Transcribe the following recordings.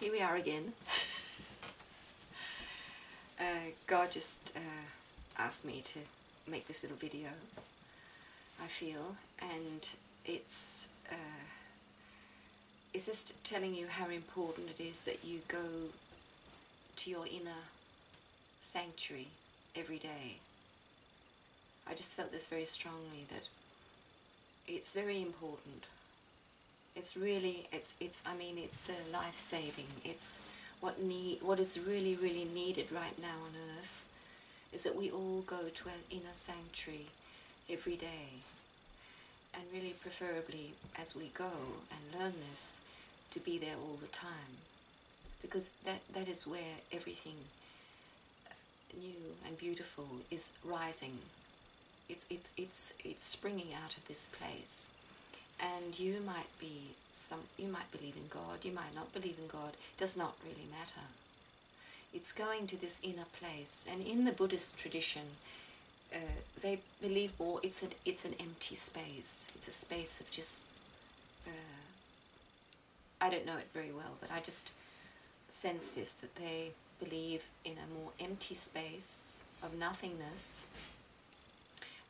here we are again. God just asked me to make this little video, I feel, and it's just telling you how important it is that you go to your inner sanctuary every day. I just felt this very strongly, that it's very important. It's really, it's life-saving. It's what is really, really needed right now on earth is that we all go to our inner sanctuary every day, and really preferably as we go and learn this, to be there all the time, because that is where everything new and beautiful is rising. It's springing out of this place. And you might believe in God, you might not believe in God, does not really matter. It's going to this inner place, and in the Buddhist tradition, they believe more it's an empty space. It's a space of just, I don't know it very well, but I just sense this, that they believe in a more empty space of nothingness,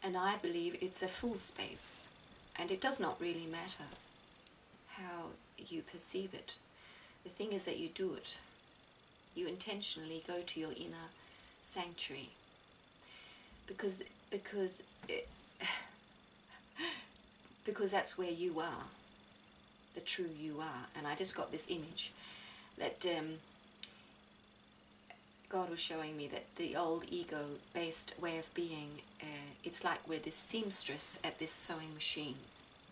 and I believe it's a full space. And it does not really matter how you perceive it. The thing is that you do it. You intentionally go to your inner sanctuary. Because that's where you are, the true you are. And I just got this image that God was showing me, that the old ego-based way of being, it's like we're this seamstress at this sewing machine,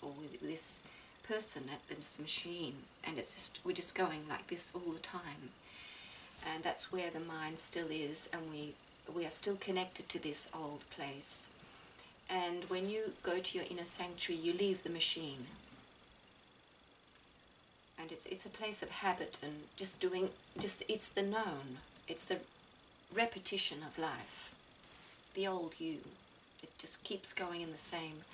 or with this person at this machine, and we're just going like this all the time. And that's where the mind still is, and we are still connected to this old place. And when you go to your inner sanctuary, you leave the machine. And it's a place of habit and it's the known. It's the repetition of life. The old you. It just keeps going in the same,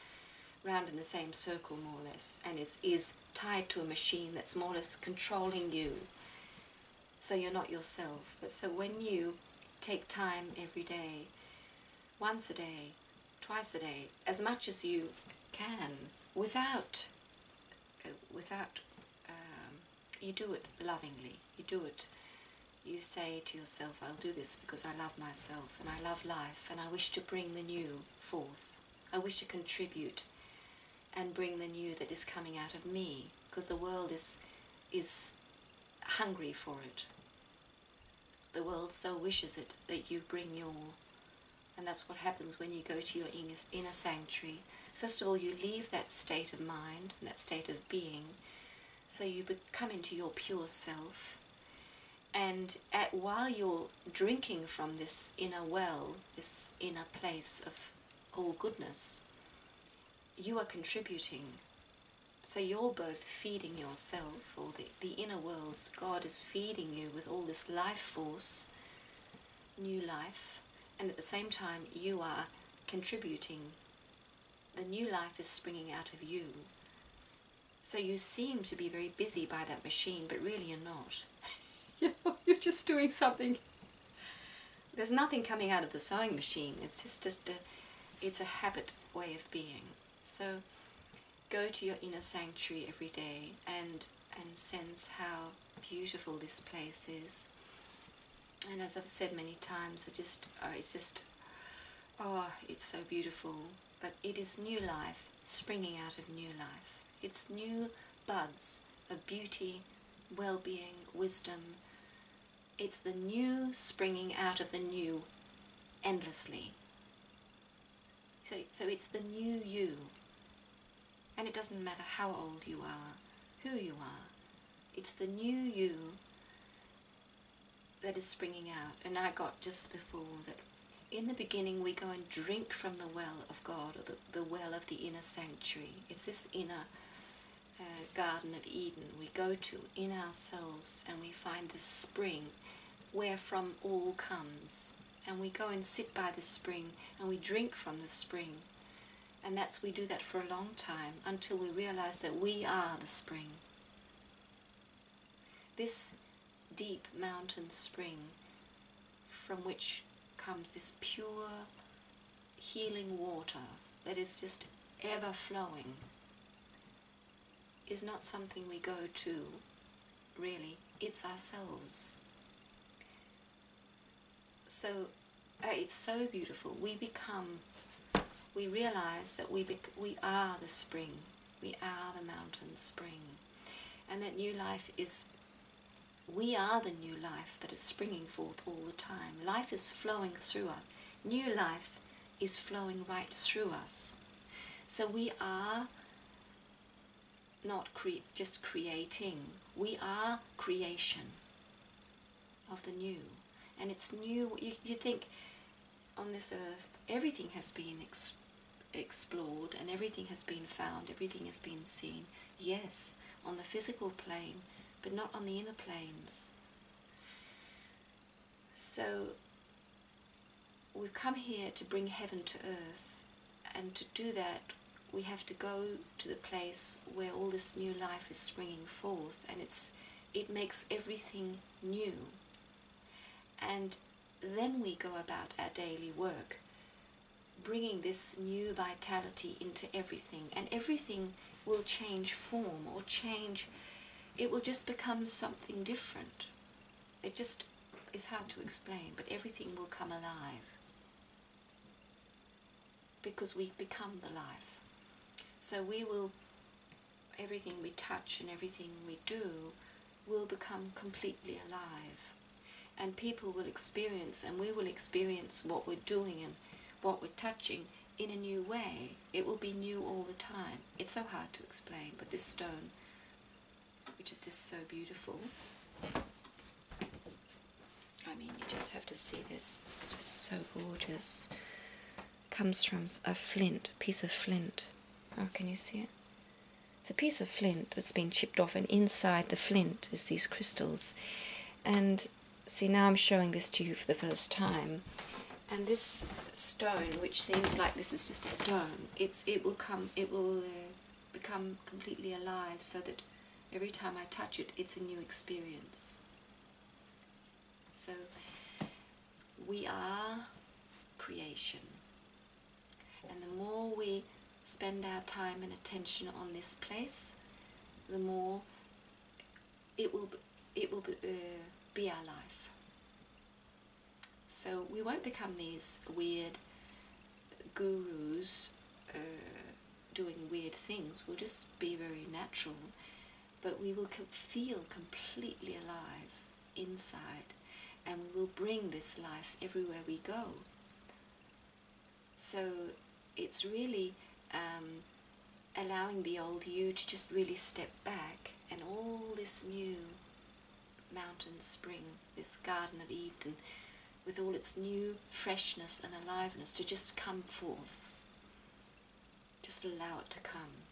round in the same circle, more or less, and is tied to a machine that's more or less controlling you. So you're not yourself. But so when you take time every day, once a day, twice a day, as much as you can, you do it lovingly. You do it. You say to yourself, I'll do this because I love myself and I love life and I wish to bring the new forth. I wish to contribute and bring the new that is coming out of me, because the world is hungry for it. The world so wishes it, that you bring your... And that's what happens when you go to your inner sanctuary. First of all, you leave that state of mind and that state of being, so you come into your pure self. And while you're drinking from this inner well, this inner place of all goodness, you are contributing. So you're both feeding yourself, or the inner worlds. God is feeding you with all this life force, new life, and at the same time you are contributing. The new life is springing out of you. So you seem to be very busy by that machine, but really you're not. You're just doing something. There's nothing coming out of the sewing machine. It's just it's a habit way of being. So go to your inner sanctuary every day and sense how beautiful this place is. And as I've said many times, it's so beautiful. But it is new life springing out of new life. It's new buds of beauty, well-being, wisdom. It's the new springing out of the new endlessly. So it's the new you. And it doesn't matter how old you are, who you are. It's the new you that is springing out. And I got just before that in the beginning we go and drink from the well of God, or the well of the inner sanctuary. It's this inner Garden of Eden we go to in ourselves, and we find this spring wherefrom all comes. And we go and sit by the spring and we drink from the spring. And we do that for a long time, until we realize that we are the spring. This deep mountain spring from which comes this pure healing water that is just ever flowing, is not something we go to, really. It's ourselves. So it's so beautiful. We realize that we are the spring. We are the mountain spring. And that new life is, we are the new life that is springing forth all the time. Life is flowing through us. New life is flowing right through us. So we are not just creating. We are creation of the new. And it's new. You think on this earth everything has been explored and everything has been found, everything has been seen. Yes, on the physical plane, but not on the inner planes. So we've come here to bring heaven to earth, and to do that we have to go to the place where all this new life is springing forth, and it makes everything new. And then we go about our daily work, bringing this new vitality into everything, and everything will change form or change. It will just become something different. It just is hard to explain, but everything will come alive because we become the life. So everything we touch and everything we do will become completely alive. And people will experience, and we will experience what we're doing and what we're touching in a new way. It will be new all the time. It's so hard to explain, but this stone, which is just so beautiful, I mean, you just have to see this. It's just so gorgeous. Comes from a piece of flint. Oh, can you see it? It's a piece of flint that's been chipped off, and inside the flint is these crystals. And see, now I'm showing this to you for the first time. And this stone, which seems like this is just a stone, it will become completely alive, so that every time I touch it, it's a new experience. So we are creation, and the more we spend our time and attention on this place, the more it will be our life. So we won't become these weird gurus doing weird things. We'll just be very natural, but we will feel completely alive inside, and we will bring this life everywhere we go. So it's really allowing the old you to just really step back, and all this new mountain spring, this Garden of Eden, with all its new freshness and aliveness, to just come forth. Just allow it to come.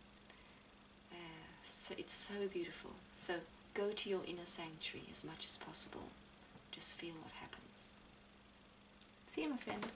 So it's so beautiful. So go to your inner sanctuary as much as possible. Just feel what happens. See you, my friend.